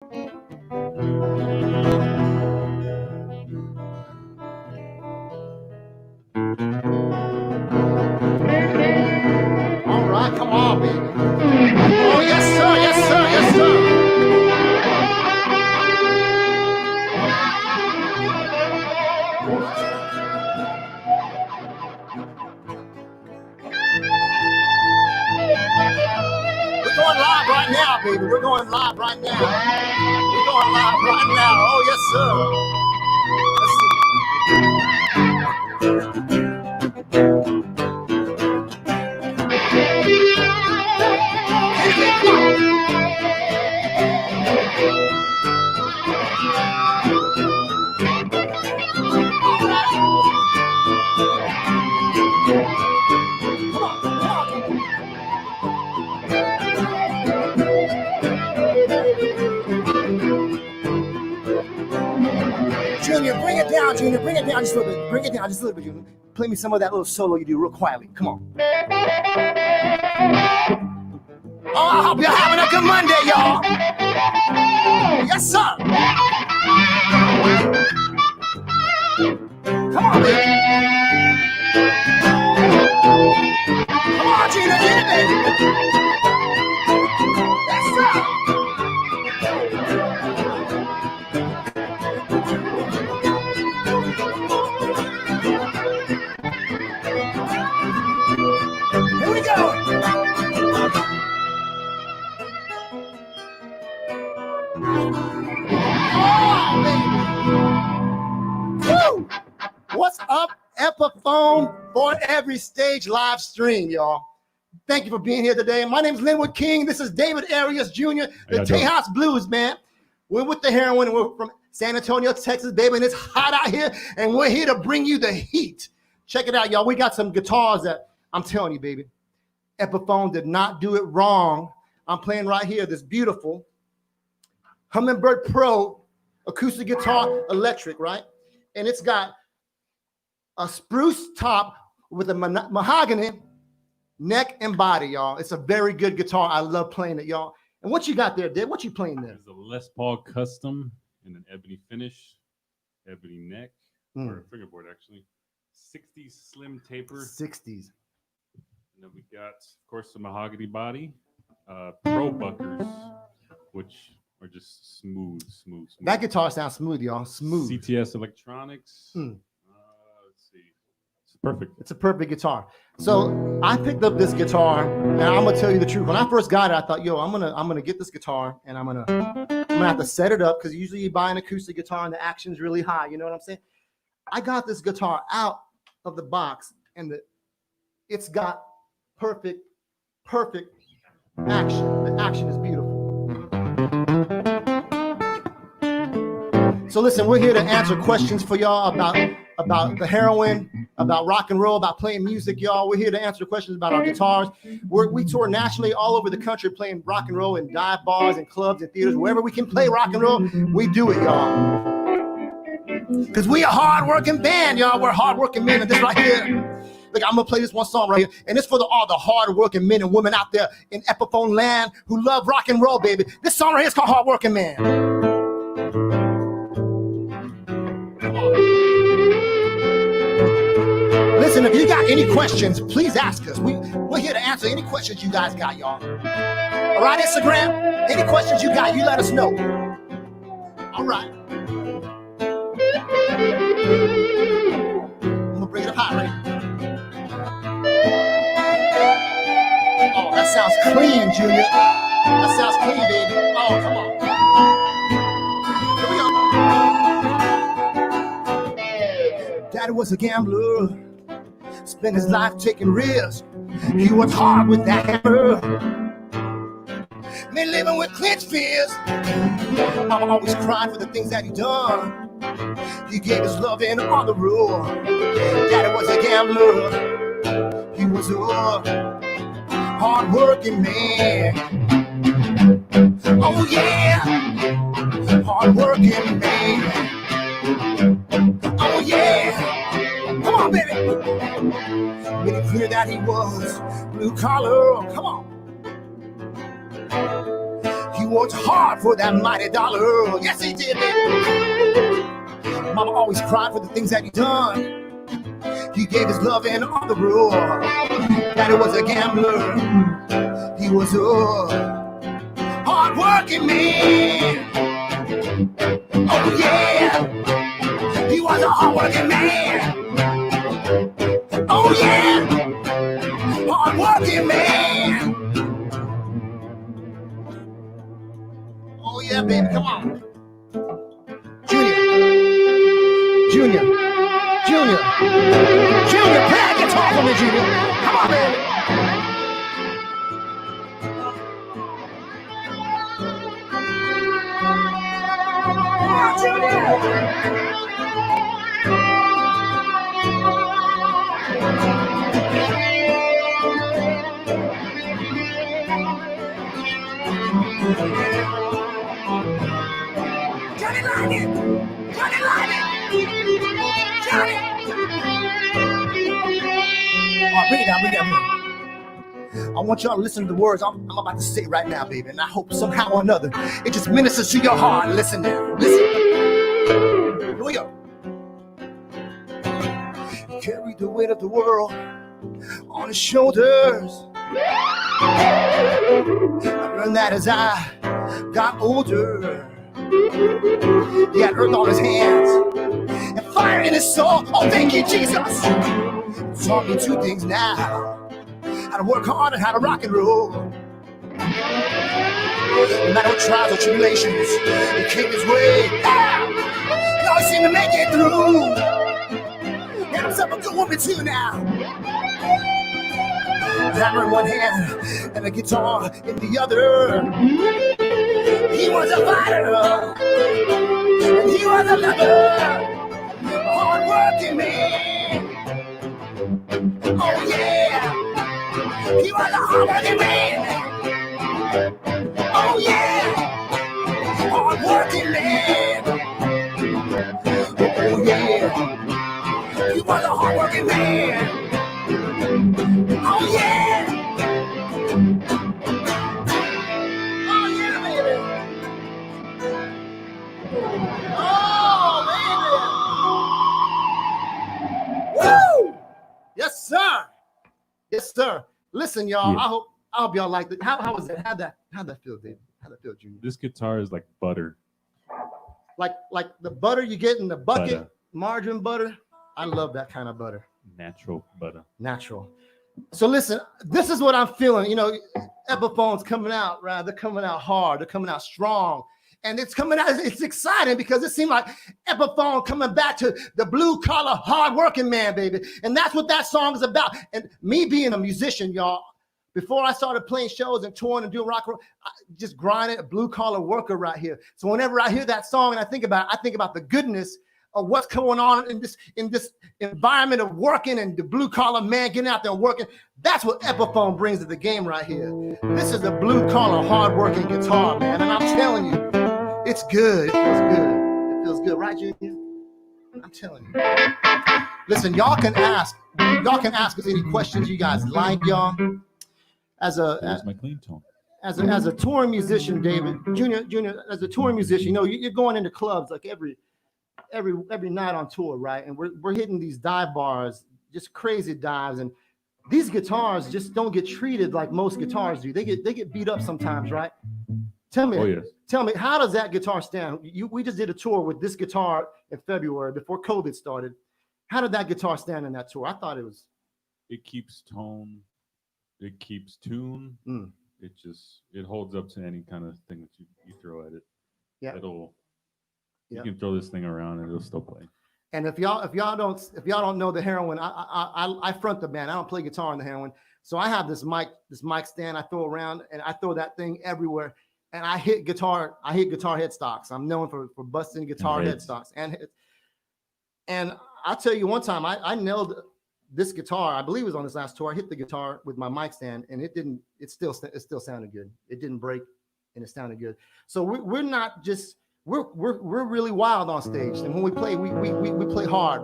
All right, come on, baby. Oh, yes, sir, yes, sir, yes, sir. We're going live right now, baby. We're going live right now. We're going live right now. Oh, yes, sir. Junior, bring it down, Junior. Bring it down just a little bit. Bring it down just a little bit, Junior. Play me some of that little solo you do real quietly. Come on. Oh, I hope you're having a good Monday, y'all. Yes, sir. Come on, baby. Come on, Gina, get it, baby. Yes, sir. Here we go. Woo! What's up, Epiphone for Every Stage live stream, y'all. Thank you for being here today. My name is Linwood King. This is David Arias Jr., the Tejas Blues, man. We're with the Heroine, and we're from San Antonio, Texas, baby, and it's hot out here, and we're here to bring you the heat. Check it out, y'all. We got some guitars that I'm telling you, baby, Epiphone did not do it wrong. I'm playing right here this beautiful Hummingbird Pro acoustic guitar, electric, right? And it's got a spruce top with a mahogany neck and body, y'all. It's a very good guitar. I love playing it, y'all. And what you got there, Dave? What you playing there? It's a Les Paul custom in an ebony finish, ebony neck, or a fingerboard, actually. 60s slim taper. 60s. And then we got, of course, the mahogany body, pro buckers, which are just smooth. That guitar sounds smooth, y'all. Smooth. CTS Electronics. Let's see. It's perfect. It's a perfect guitar. So I picked up this guitar, and I'm gonna tell you the truth. When I first got it, I thought, yo, I'm gonna get this guitar, and I'm gonna have to set it up, because usually you buy an acoustic guitar and the action's really high. You know what I'm saying? I got this guitar out of the box, and it's got perfect action. The action is beautiful. So listen, we're here to answer questions for y'all about the Heroine, about rock and roll, about playing music, y'all. We're here to answer questions about our guitars. We tour nationally all over the country playing rock and roll in dive bars and clubs and theaters. Wherever we can play rock and roll, we do it, y'all. Because we a hard-working band, y'all. We're hard-working men. And this right here, look, I'm going to play this one song right here. And it's for all the hard-working men and women out there in Epiphone land who love rock and roll, baby. This song right here is called Hard-Working Man. Listen, if you got any questions, please ask us. We're here to answer any questions you guys got, y'all. All right, Instagram, any questions you got, you let us know. All right. I'm gonna bring it up high, right? Oh, that sounds clean, Junior. That sounds clean, baby. Oh, come on. Here we go. Daddy was a gambler. Spent his life taking risks. He worked hard with that hammer. Been living with clenched fists. Mama always cried for the things that he done. He gave his love in on the road. Daddy was a gambler. He was a hard-working man. Oh yeah, hard-working man. Oh yeah. Come on, baby. Made it clear that he was blue collar. Come on. He worked hard for that mighty dollar. Yes, he did, baby. Mama always cried for the things that he done. He gave his love and on the rule. Daddy was a gambler. He was a hard-working man. Oh yeah, he was a hard-working man. Oh yeah, hard-working man. Oh yeah, baby, come on. Junior, play that guitar for me, Junior. Come on, baby. Come on, Junior. Johnny Lightning! Johnny Lightning! Johnny! All right, bring it down. I want y'all to listen to the words I'm about to say right now, baby. And I hope somehow or another it just ministers to your heart. Listen now. Listen. Here we go. He carried the weight of the world on his shoulders. I learned that as I got older. He had earth on his hands and fire in his soul. Oh, thank you, Jesus. He taught me two things now: how to work hard and how to rock and roll. No matter what trials or tribulations it came his way, he always seemed to make it through. Had himself a good woman too now. A hammer in one hand and a guitar in the other. He was a fighter and he was a lover, a hard-working man. Oh yeah, he was a hard-working man. Oh yeah, hard-working man. Oh yeah, he was a hard-working man. Oh yeah. Oh yeah, baby. Oh baby. Woo! Yes, sir. Yes, sir. Listen, y'all. Yeah. I hope y'all like it. How was that? How'd that feel, David? How'd that feel, Junior? This guitar is like butter. Like the butter you get in the bucket, margarine butter. I love that kind of butter. Natural butter. Natural. So listen, this is what I'm feeling. You know, Epiphone's coming out, right? They're coming out hard. They're coming out strong. And it's coming out, it's exciting because it seemed like Epiphone coming back to the blue-collar, hard-working man, baby. And that's what that song is about. And me being a musician, y'all, before I started playing shows and touring and doing rock and roll, I just grinded a blue-collar worker right here. So whenever I hear that song and I think about the goodness of what's going on in this environment of working and the blue-collar man getting out there and working. That's what Epiphone brings to the game right here. This is a blue-collar, hard-working guitar, man. And I'm telling you, it's good. It feels good. It feels good, right, Junior? I'm telling you. Listen, y'all can ask us any questions you guys like, y'all. As my clean tone. As a touring musician, David, Junior, as a touring musician, you know, you're going into clubs like every night on tour, right? And we're hitting these dive bars, just crazy dives, and these guitars just don't get treated like most guitars do. They get beat up sometimes, right? Tell me, how does that guitar stand? We just did a tour with this guitar in February before COVID started. How did that guitar stand in that tour? I thought it keeps tone, it keeps tune. It holds up to any kind of thing that you throw at it. Yeah. You can throw this thing around and it'll still play. And if y'all don't know the Heroine, I front the band. I don't play guitar on the Heroine, so I have this mic stand I throw around, and I throw that thing everywhere. And I hit guitar headstocks. I'm known for busting guitar headstocks and I'll tell you, one time I nailed this guitar. I believe it was on this last tour. I hit the guitar with my mic stand, and it still sounded good. It didn't break, and it sounded good. So we're not just. We're really wild on stage, and when we play, we play hard.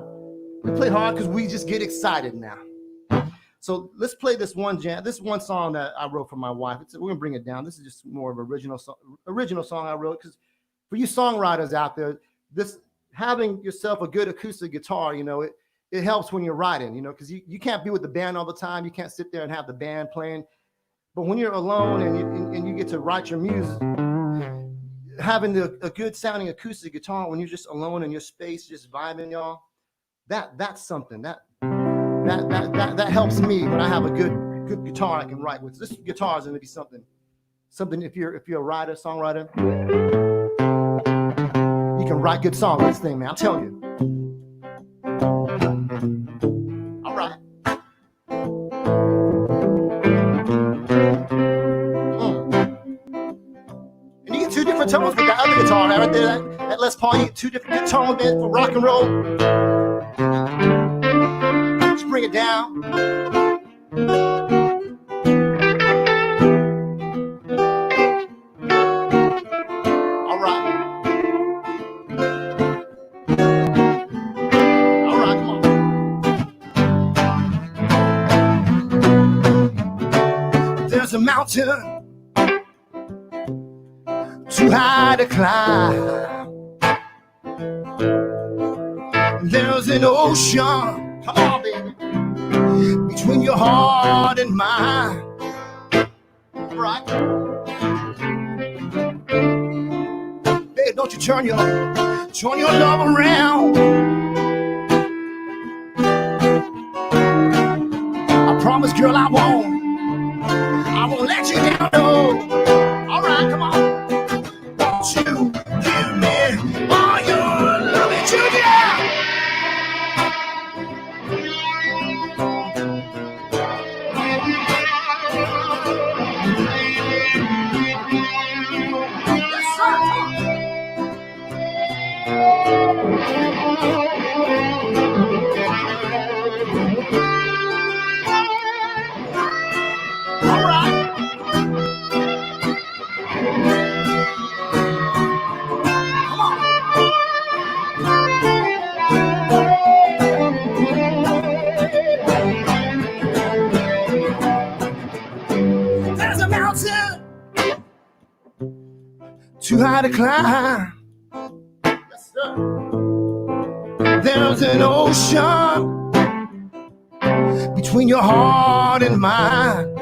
We play hard because we just get excited now. So let's play this one jam. This one song that I wrote for my wife. We're gonna bring it down. This is just more of an original song I wrote, because for you songwriters out there, this having yourself a good acoustic guitar, you know, it helps when you're writing, you know, because you can't be with the band all the time. You can't sit there and have the band playing. But when you're alone and you get to write your music, having a good sounding acoustic guitar when you're just alone in your space, just vibing, y'all, that's something that helps me when I have a good guitar I can write with. This guitar is going to be something if you're a writer, songwriter, you can write good songs with this thing, man. I'm telling you. All right. And you get two different tones with that other guitar right there, that Les Paul. You get two different tones for rock and roll. Just bring it down. All right. All right, come on. There's a mountain too high to climb. There's an ocean, come on, baby, between your heart and mine. Right? Baby, don't you turn your love around. I promise, girl, I won't let you down, no. All right, come on. Won't you give me all your love and you down? Yes, sir. All right. There's a mountain too high to climb. Yes, sir. There's an ocean between your heart and mine.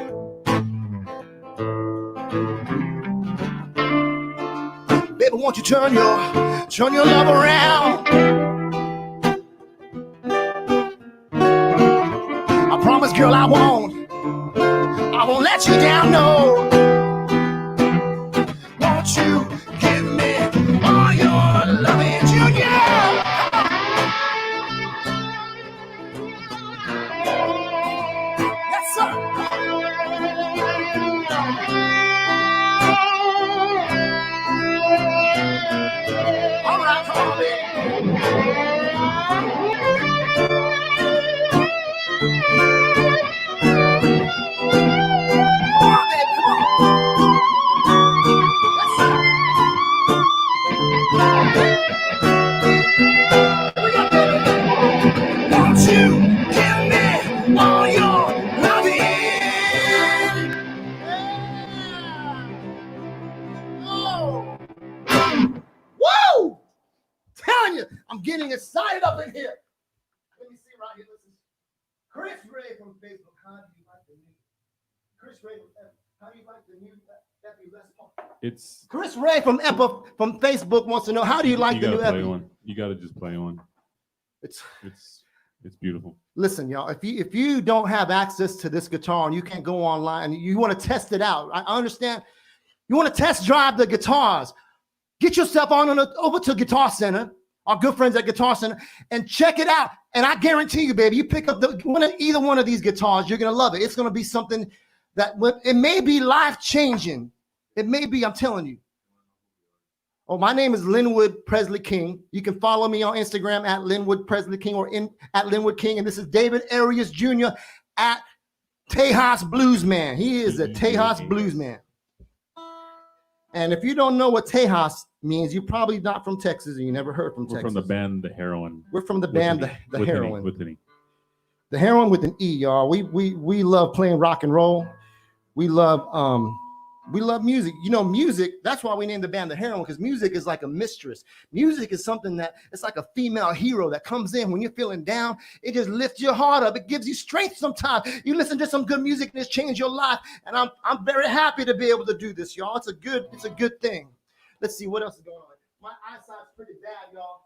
Baby, won't you turn your love around? I promise, girl, I won't let you down, no. Won't you give me all your loving, Junior? Yes, sir. All right, come on, baby. Won't you give me all your loving? Yeah. Oh. Whoa! Telling you, I'm getting excited up in here. Let me see right here. This is Chris Ray from Facebook. How do you like the new? Chris Ray, how do you like the new Les Paul? It's Chris Ray from Facebook wants to know, how do you like the new play one. You gotta just play one. It's beautiful. Listen, y'all, if you don't have access to this guitar and you can't go online and you want to test it out, I understand. You want to test drive the guitars, get yourself over to Guitar Center, our good friends at Guitar Center, and check it out. And I guarantee you, baby, you pick up either one of these guitars, you're gonna love it. It's gonna be something that it may be life-changing. It may be, I'm telling you. Oh, my name is Linwood Presley King. You can follow me on Instagram at Linwood Presley King or at Linwood King. And this is David Arias Jr. at Tejas Bluesman. He is a Tejas Bluesman. And if you don't know what Tejas means, you're probably not from Texas and you never heard from Texas. We're from the band The Heroine. We're from the band The Heroine. The Heroine with an E, y'all. We love playing rock and roll. We love music. You know, music, that's why we named the band The Heroine, because music is like a mistress. Music is something that, it's like a female hero that comes in when you're feeling down. It just lifts your heart up. It gives you strength sometimes. You listen to some good music and it's changed your life. And I'm very happy to be able to do this, y'all. It's a good thing. Let's see what else is going on. My eyesight's pretty bad, y'all.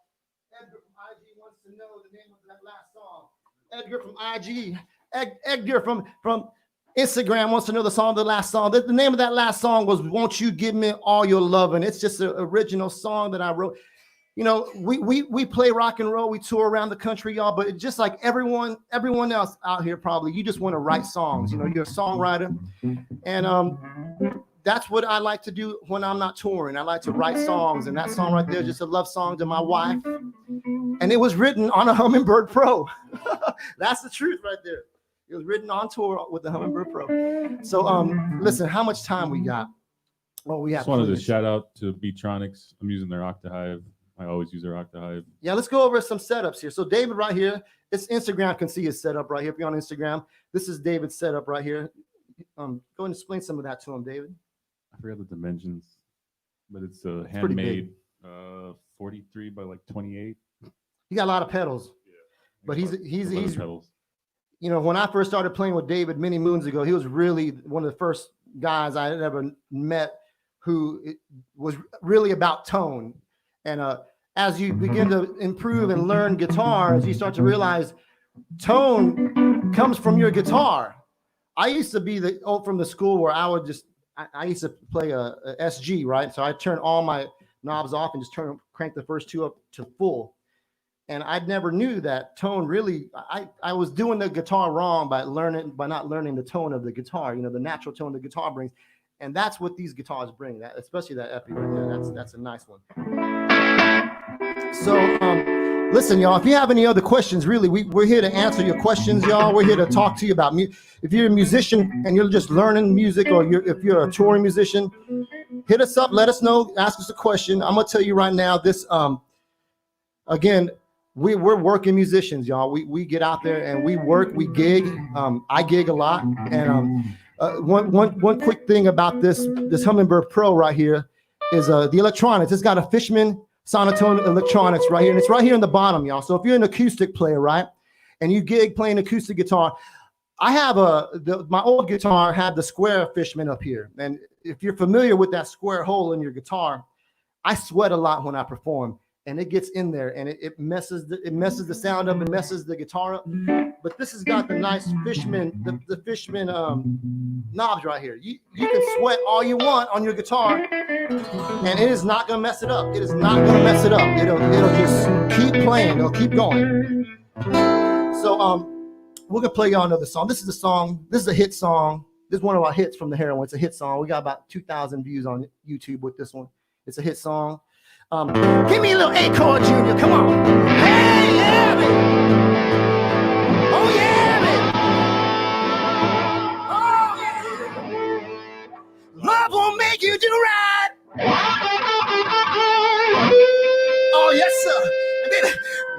Edgar from IG wants to know the name of that last song. Edgar from IG. Edgar from Instagram wants to know the last song. The name of that last song was "Won't You Give Me All Your Love," and it's just an original song that I wrote. You know, we play rock and roll, we tour around the country, y'all, but it's just like everyone else out here, probably, you just want to write songs. You know, you're a songwriter, and that's what I like to do when I'm not touring. I like to write songs, and that song right there is just a love song to my wife, and it was written on a Hummingbird Pro. That's the truth right there. It was written on tour with the Hummingbird Pro. So, listen, how much time we got? Well, we have. Just wanted to shout out to Beatronics. I'm using their Octahive. I always use their Octahive. Yeah, let's go over some setups here. So David right here, it's Instagram can see his setup right here. If you're on Instagram, this is David's setup right here. Go and explain some of that to him, David. I forgot the dimensions, but it's a handmade 43 by like 28. He got a lot of pedals. Yeah. But he's pedals. You know, when I first started playing with David many moons ago, he was really one of the first guys I had ever met who was really about tone. And as you begin to improve and learn guitars, you start to realize tone comes from your guitar. I used to be from the school where I would I used to play a SG, right? So I turn all my knobs off and just crank the first two up to full. And I never knew that tone really, I was doing the guitar wrong by not learning the tone of the guitar, you know, the natural tone the guitar brings. And that's what these guitars bring, especially that Epi right there. That's a nice one. So listen, y'all, if you have any other questions, really, we're here to answer your questions, y'all. We're here to talk to you about music. If you're a musician and you're just learning music, or if you're a touring musician, hit us up, let us know, ask us a question. I'm gonna tell you right now, this again, we're working musicians, y'all. We get out there and we work, we gig. I gig a lot. And one quick thing about this Hummingbird Pro right here is the electronics. It's got a Fishman Sonotone electronics right here, and it's right here in the bottom, y'all. So if you're an acoustic player, right, and you gig playing acoustic guitar, I have my old guitar had the square Fishman up here, and if you're familiar with that square hole in your guitar, I sweat a lot when I perform, and it gets in there, and it messes the sound up, and messes the guitar up. But this has got the nice Fishman, the Fishman knobs right here. You can sweat all you want on your guitar, and it is not gonna mess it up. It is not gonna mess it up. It'll just keep playing. It'll keep going. So we're gonna play y'all another song. This is a song. This is a hit song. This is one of our hits from the Heroine. It's a hit song. We got about 2,000 views on YouTube with this one. It's a hit song. Give me a little A chord, Junior. Come on. Hey, yeah, baby. Oh, yeah, baby. Oh, yeah. Love will make you do right. Oh, yes, sir. And then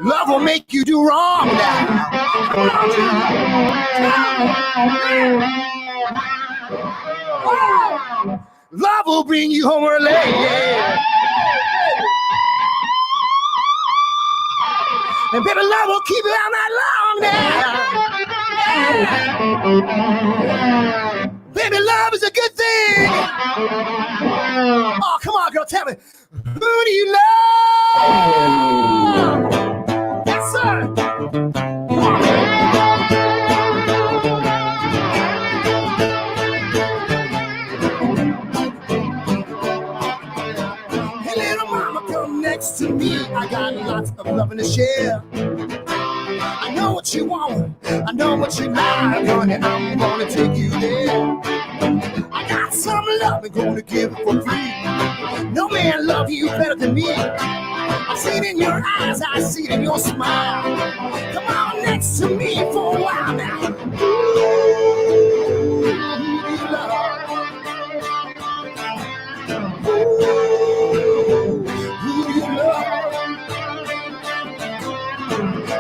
love will make you do wrong now. Come on, oh, love will bring you home early. Yeah. And baby, love will keep you out that long now. Baby, love is a good thing. Oh, come on, girl, tell me. Who do you love? Yes, sir. Hey, little mama, come next to me. I got lots of loving to share. I know what you want, I know what you like, honey, I'm gonna take you there. I got some love I'm gonna give it for free. No man love you better than me. I see it in your eyes, I see it in your smile. Come on next to me for a while now. Ooh, love.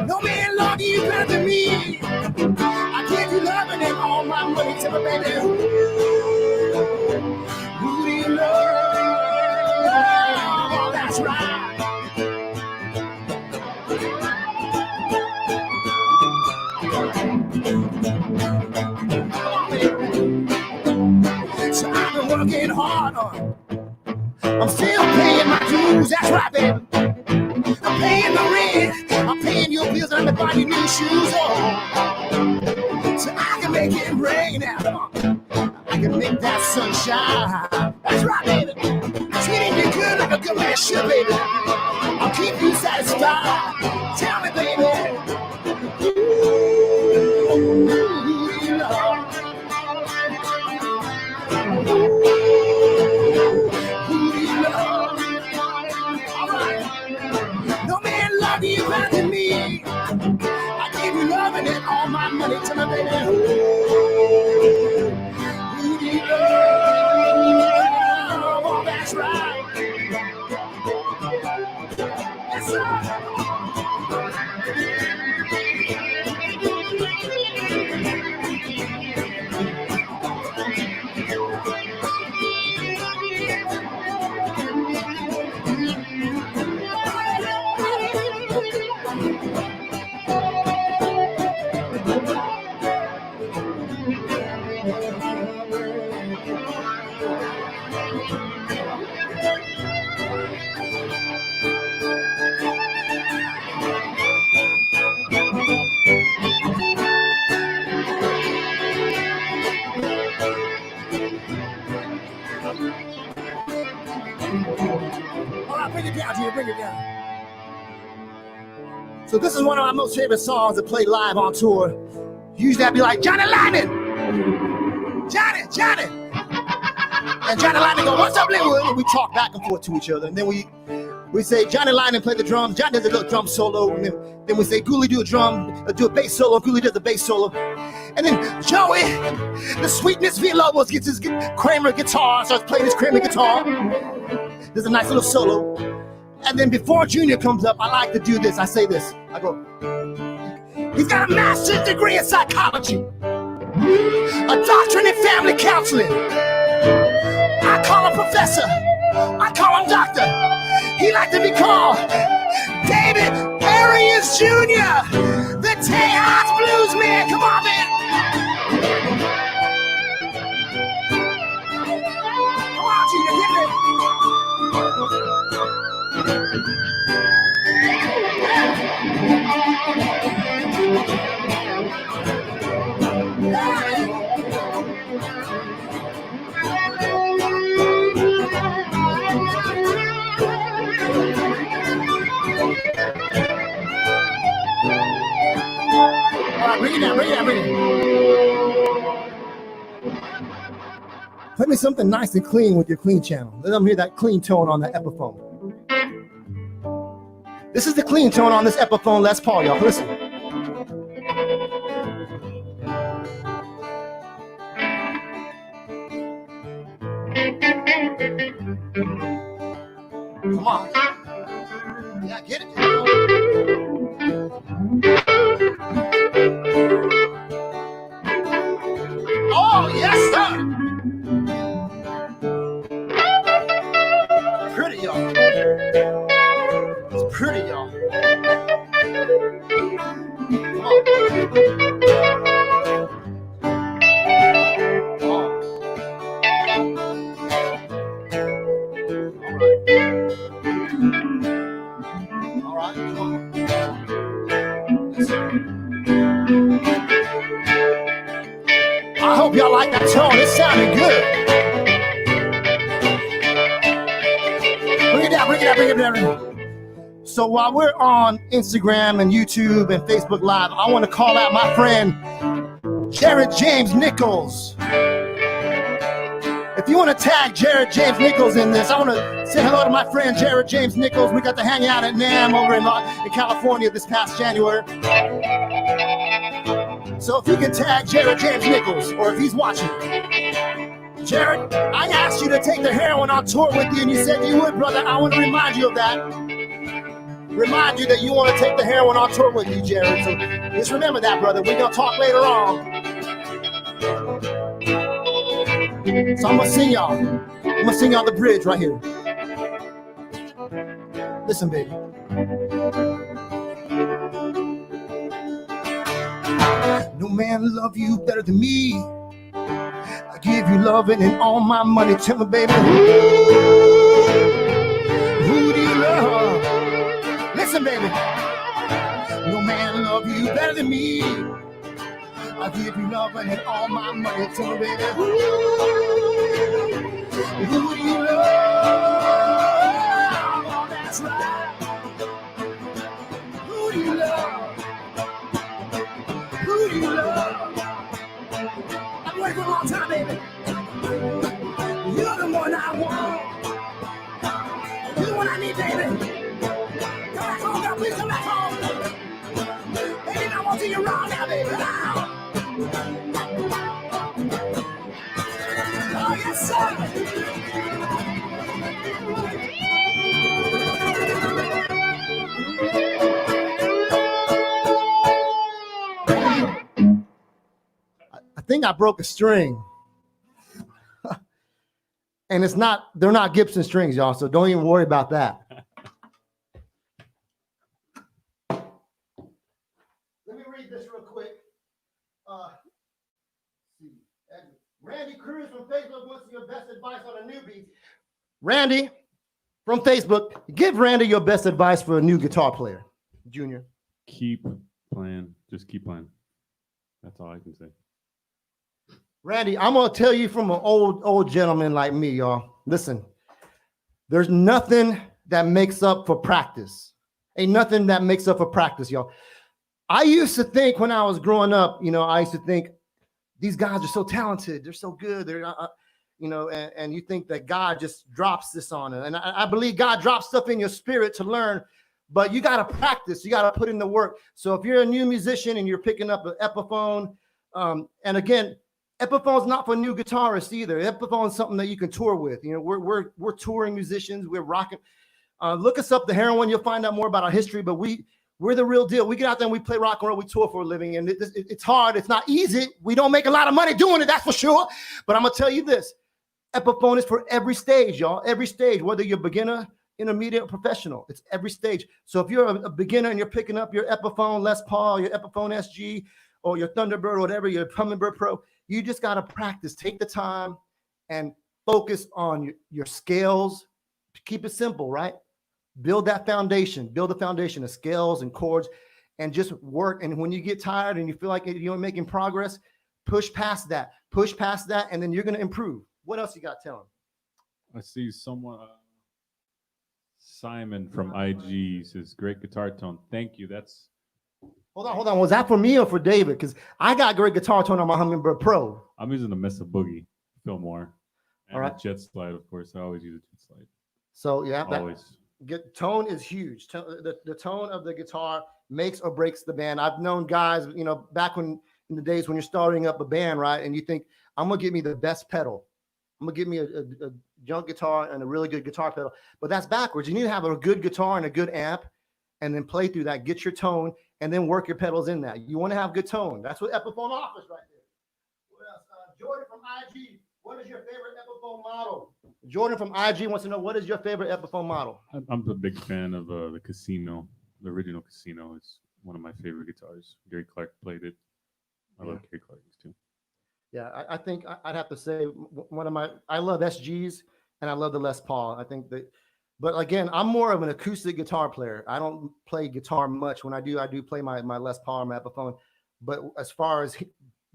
No man love you better than me. baby. Who do you love? Oh, that's right. So I've been working hard on. I'm still paying my dues, that's right, baby. I'm paying the rent, I'm paying your bills, and I'm buying you new shoes. Oh, so I can make it rain now. I can make that sunshine. That's right, baby. Treating you good like a good man should, baby. I'll keep you satisfied. Tell me, baby. Ooh, Lord. No man love you better than me. I give you loving and all my money to my baby. Who do you love? Oh, that's right. Yes, sir. All right, bring it down, Gina, bring it down. So this is one of my most favorite songs to play live on tour. Usually I'd be like, Johnny Lyman! Johnny! And Johnny Lyman go, what's up, Linwood? And we talk back and forth to each other. And then we say, Johnny Lyman play the drums. Johnny does a little drum solo. And then we say, Ghoulie do a bass solo. Ghoulie does the bass solo. And then Joey, the Sweetness Villalobos gets his Kramer guitar, starts playing his Kramer guitar. There's a nice little solo. And then before Junior comes up, I like to do this. I say this. I go, he's got a master's degree in psychology, a doctorate in family counseling. I call him professor. I call him doctor. He like to be called David Arias Jr., the Tejas Blues Man. Come on, man. Come on, Junior, get it. Bring it down. Play me something nice and clean with your clean channel. Let them hear that clean tone on the Epiphone. This is the clean tone on this Epiphone Les Paul, y'all. Listen. Come on. Yeah, get it. Oh, yes, sir. Pretty, y'all. It's pretty, y'all. Come on. All right. Come on. Yes, sir. I hope y'all like that tone. It sounded good. Bring it down. So while we're on Instagram and YouTube and Facebook Live, I want to call out my friend, Jared James Nichols. If you want to tag Jared James Nichols in this, I want to say hello to my friend, Jared James Nichols. We got to hang out at NAMM over in California this past January. So if you can tag Jared James Nichols, or if he's watching, Jared, I asked you to take the Heroine on tour with you, and you said you would, brother. I want to remind you of that. Remind you that you want to take the Heroine on tour with you, Jared. So just remember that, brother. We're going to talk later on. So I'm gonna sing y'all. I'm gonna sing y'all the bridge right here. Listen, baby. No man love you better than me. I give you loving and all my money. Tell me, baby, who do you love? Listen, baby. No man love you better than me. I give you loving and all my money. Tell me, baby, who do you love? Oh, that's right. Who do you love? Who do you love? I've waited for a long time, baby. You're the one I want. You're the one I need, baby. Come back home, girl, please come back home. Baby, I want you around now, baby. Now. Oh, yes, sir. I think I broke a string. And they're not Gibson strings, y'all, so don't even worry about that. Let me read this real quick. Randy Cruz from Facebook wants your best advice on a newbie. Randy from Facebook, give Randy your best advice for a new guitar player, Junior. Keep playing. Just keep playing. That's all I can say. Randy, I'm going to tell you from an old gentleman like me, y'all. Listen, there's nothing that makes up for practice. Ain't nothing that makes up for practice, y'all. I used to think when I was growing up, I used to think these guys are so talented. They're so good. They're, and you think that God just drops this on them. And I believe God drops stuff in your spirit to learn, but you got to practice. You got to put in the work. So if you're a new musician and you're picking up an Epiphone, and again, Epiphone's not for new guitarists either. Epiphone is something that you can tour with. We're touring musicians. We're rocking. Look us up, the Heroine. You'll find out more about our history. But we're the real deal. We get out there and we play rock and roll. We tour for a living, and it's hard. It's not easy. We don't make a lot of money doing it. That's for sure. But I'm gonna tell you this: Epiphone is for every stage, y'all. Every stage, whether you're beginner, intermediate, or professional. It's every stage. So if you're a beginner and you're picking up your Epiphone Les Paul, your Epiphone SG, or your Thunderbird, or whatever, your Hummingbird Pro, you just got to practice. Take the time and focus on your scales. Keep it simple, right? Build that foundation. Build the foundation of scales and chords and just work. And when you get tired and you feel like you're making progress, push past that. Push past that, and then you're going to improve. What else you got? Tell them. I see someone, Simon from IG says, great guitar tone. Thank you. That's... Hold on. Was that for me or for David? Because I got great guitar tone on my Hummingbird Pro. I'm using the Mesa Boogie, Fillmore. And all right. Jet Slide, of course. I always use a Jet Slide. So yeah, always. Tone is huge. The tone of the guitar makes or breaks the band. I've known guys, back in the days when you're starting up a band, right? And you think, I'm gonna give me the best pedal. I'm gonna give me a junk guitar and a really good guitar pedal. But that's backwards. You need to have a good guitar and a good amp, and then play through that, get your tone, and then work your pedals in that. You want to have good tone. That's what Epiphone offers right there. What else? Jordan from IG, what is your favorite Epiphone model? Jordan from IG wants to know, what is your favorite Epiphone model? I'm a big fan of the Casino. The original Casino is one of my favorite guitars. Gary Clark played it. I love Gary Clark's too. Yeah, I think I'd have to say I love SGs and I love the Les Paul. I think that, but again, I'm more of an acoustic guitar player. I don't play guitar much. When I do play my Les Paul or my Epiphone. But as far as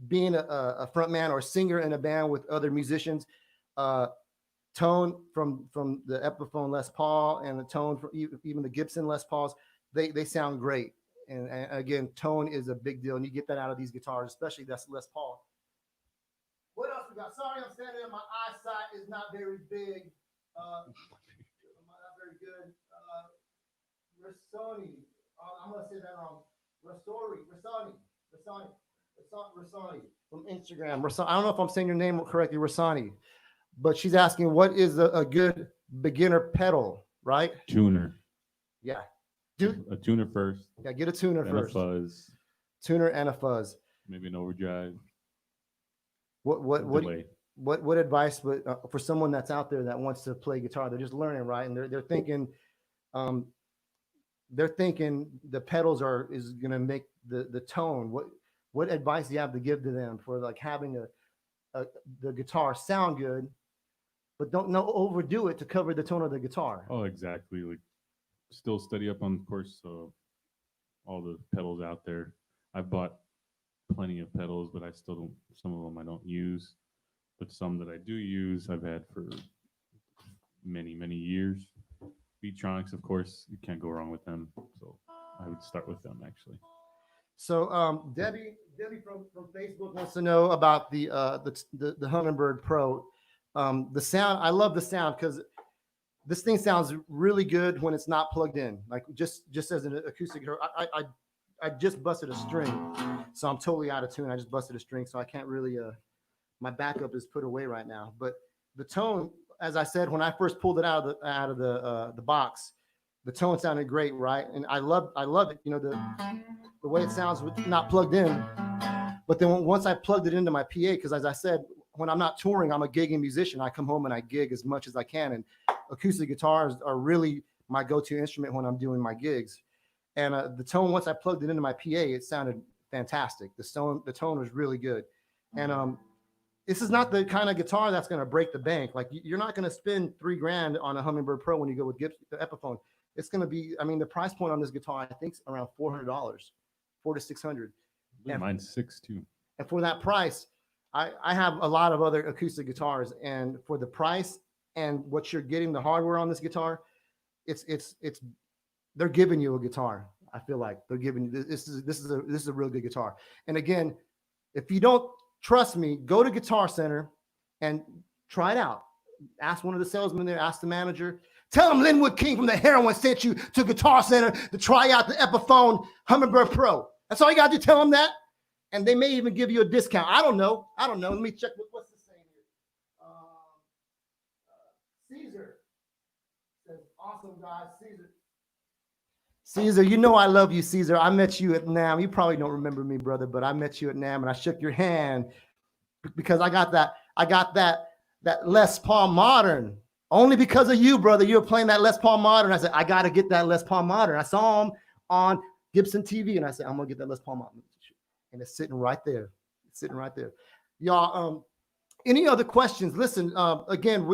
being a front man or singer in a band with other musicians, tone from the Epiphone Les Paul and the tone from even the Gibson Les Pauls, they sound great. And again, tone is a big deal, and you get that out of these guitars, especially that's Les Paul. What else we got? Sorry, I'm standing there. My eyesight is not very big. Not very good. Rasani. I'm gonna say that wrong. Rasani from Instagram. I don't know if I'm saying your name correctly, Rasani, but she's asking what is a good beginner pedal, right? Tuner. Yeah. A tuner first. Yeah, get a tuner and first. A fuzz. Tuner and a fuzz. Maybe an overdrive. What what advice for someone that's out there that wants to play guitar? They're just learning, right? And they're thinking the pedals is going to make the tone. What advice do you have to give to them for like having the guitar sound good, but don't overdo it to cover the tone of the guitar? Oh, exactly. Like, still study up on, of course, all the pedals out there. I've bought plenty of pedals, but I still don't. Some of them I don't use, but some that I do use, I've had for many years. Beatronics, of course, you can't go wrong with them. So I would start with them actually. So Debbie from Facebook wants to know about the Hummingbird Pro. The sound, I love the sound because this thing sounds really good when it's not plugged in. Like just as an acoustic guitar, I just busted a string, so I'm totally out of tune. I just busted a string, so I can't really. My backup is put away right now. But the tone, as I said, when I first pulled it out of the box, the tone sounded great, right? And I love it. You know, the way it sounds with not plugged in. But then once I plugged it into my PA, because as I said, when I'm not touring, I'm a gigging musician. I come home and I gig as much as I can, and acoustic guitars are really my go-to instrument when I'm doing my gigs. And the tone, once I plugged it into my PA, it sounded fantastic. The tone was really good. And this is not the kind of guitar that's going to break the bank. Like you're not going to spend $3,000 on a Hummingbird Pro when you go with the Epiphone. It's going to be, I mean, the price point on this guitar, I think, is around $400, $400 to $600. Mine's $600 too. And for that price, I have a lot of other acoustic guitars, and for the price and what you're getting, the hardware on this guitar, it's they're giving you a guitar. I feel like they're giving you this is a real good guitar. And again, if you don't trust me, go to Guitar Center and try it out. Ask one of the salesmen there, ask the manager. Tell them Linwood King from the Heroine sent you to Guitar Center to try out the Epiphone Hummingbird Pro. That's all you got to do. Tell them that. And they may even give you a discount. I don't know. Let me check. What's this saying here? Caesar says, awesome, guys. Caesar, you know I love you, Caesar. I met you at NAMM. You probably don't remember me, brother, but I met you at NAMM, and I shook your hand because I got that Les Paul Modern. Only because of you, brother. You were playing that Les Paul Modern. I said, I got to get that Les Paul Modern. I saw him on Gibson TV, and I said, I'm going to get that Les Paul Modern. And it's sitting right there. Y'all, any other questions? Listen, again,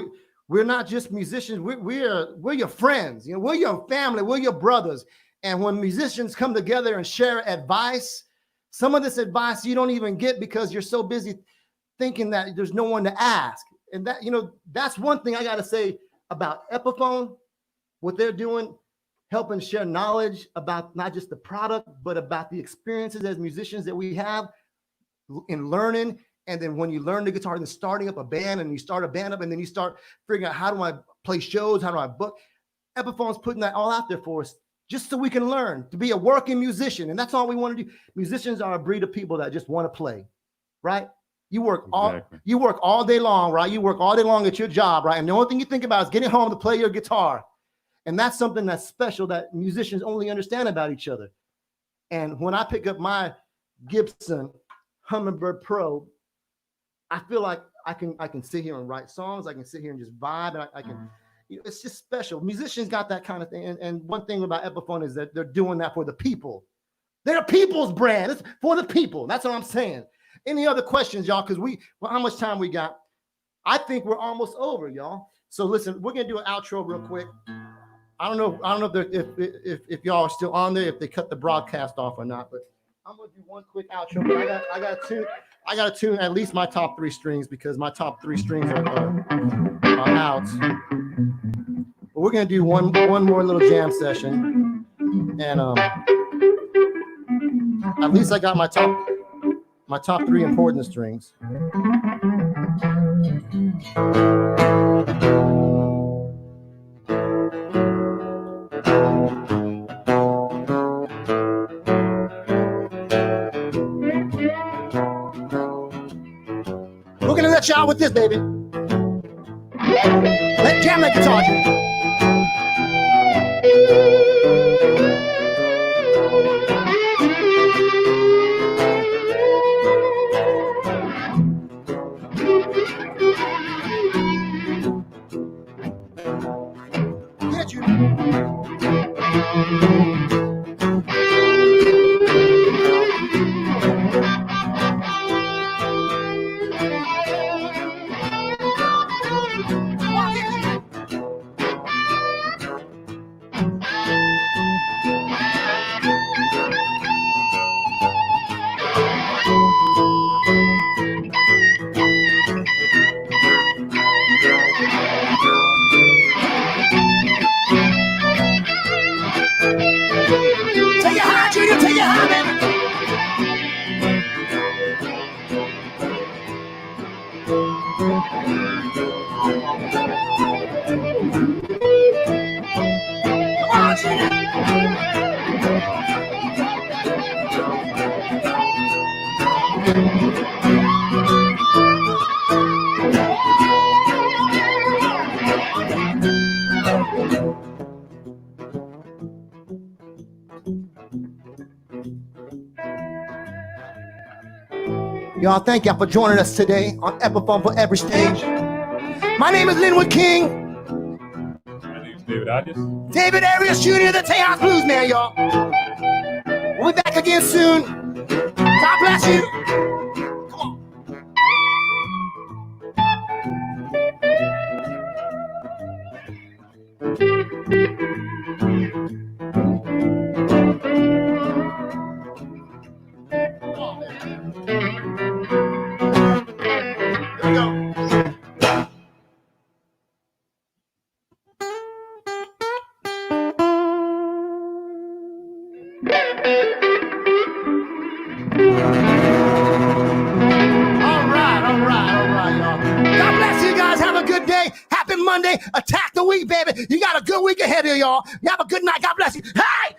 we're not just musicians. We're your friends. You know, we're your family. We're your brothers. And when musicians come together and share advice, some of this advice you don't even get because you're so busy thinking that there's no one to ask. And that, you know, that's one thing I got to say about Epiphone, what they're doing, helping share knowledge about not just the product, but about the experiences as musicians that we have in learning. And then when you learn the guitar, then starting up a band, and you start a band up, and then you start figuring out, how do I play shows? How do I book? Epiphone's putting that all out there for us just so we can learn to be a working musician. And that's all we want to do. Musicians are a breed of people that just want to play, right? You work all day long, right? You work all day long at your job, right? And the only thing you think about is getting home to play your guitar. And that's something that's special that musicians only understand about each other. And when I pick up my Gibson Hummingbird Pro, I feel like I can sit here and write songs. I can sit here and just vibe. And I can, you know, it's just special. Musicians got that kind of thing. And one thing about Epiphone is that they're doing that for the people. They're a people's brand. It's for the people. That's what I'm saying. Any other questions, y'all? Because how much time we got? I think we're almost over, y'all. So listen, we're gonna do an outro real quick. I don't know if y'all are still on there, if they cut the broadcast off or not, but I'm gonna do one quick outro. But I got to tune at least my top 3 strings because my top 3 strings are out. But we're gonna do one more little jam session, and at least I got my top 3 important strings. We're gonna let y'all with this, baby. Let jam that guitar. Take it high, Junior, take it high, baby. Come on, Junior. Y'all, thank y'all for joining us today on Epiphone for Every Stage. My name is Linwood King. My name is David Arias. David Arias Jr., the Tejas Blues man, y'all. We'll be back again soon. God bless you. Come on. Here we go. All right, y'all. God bless you guys. Have a good day. Happy Monday. Attack the week, baby. You got a good week ahead of y'all. You have a good night. God bless you. Hey!